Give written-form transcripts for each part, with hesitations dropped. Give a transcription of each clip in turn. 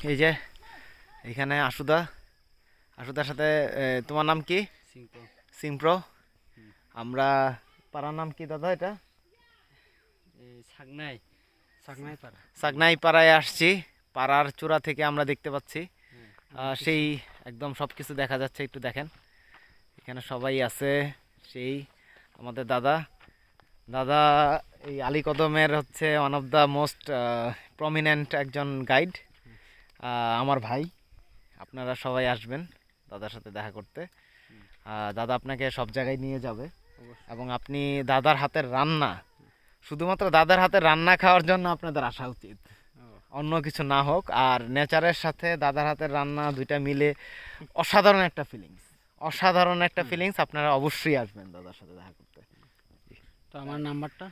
এই যে এখানে আশুদার সাথে তোমার নাম কি? সিংপো। সিংপ্রো। আমরা পাড়ার নাম কি দাদা এটা? সাগনাই সাগনাই পাড়া। সাগনাই পাড়ায় আসছি। পাড়ার চূড়া থেকে আমরা দেখতে পাচ্ছি সেই একদম সব কিছু দেখা যাচ্ছে। একটু দেখেন, এখানে সবাই আছে। সেই আমাদের দাদা দাদা এই আলী কদমের হচ্ছে one of the most prominent একজন গাইড। আমার ভাই, আপনারা সবাই আসবেন দাদার সাথে দেখা করতে। দাদা আপনাকে সব জায়গায় নিয়ে যাবে এবং আপনি দাদার হাতের রান্না, শুধুমাত্র দাদার হাতের রান্না খাওয়ার জন্য আপনাদের আসা উচিত, অন্য কিছু না হোক। আর নেচারের সাথে দাদার হাতের রান্না দুইটা মিলে অসাধারণ একটা ফিলিংস, অসাধারণ একটা ফিলিংস। আপনারা অবশ্যই আসবেন দাদার সাথে দেখা করতে। তো আমার নাম্বারটা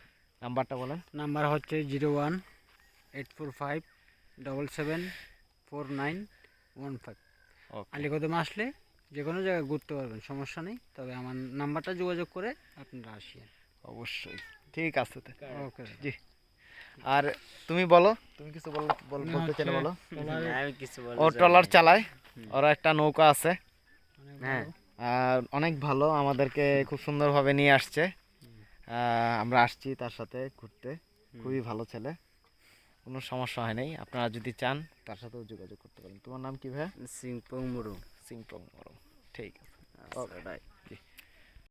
বলেন। নাম্বার হচ্ছে 01-845-774915। ওকে, আলীকদম আসলে যে কোনো জায়গায় ঘুরতে পারবেন, সমস্যা নেই। তবে আমার নাম্বারটা যোগাযোগ করে আপনারা আসিয়েন। অবশ্যই, ঠিক আছে। ওকে। জি, আর তুমি বলো, তুমি কিছু বলতে চাইলে বলো। আমি কিছু ও ট্রলার চালায়, ওরা একটা নৌকা আছে। হ্যাঁ, আর অনেক ভালো, আমাদেরকে খুব সুন্দরভাবে নিয়ে আসছে। আমরা আসছি তার সাথে ঘুরতে, খুবই ভালো ছেলে, কোনো সমস্যা হয় নাই। আপনারা যদি চান তার সাথেও যোগাযোগ করতে পারেন। তোমার নাম কি ভাইয়া? সিংপং মুরু। সিংপং মরম। ঠিক আছে, ওকে।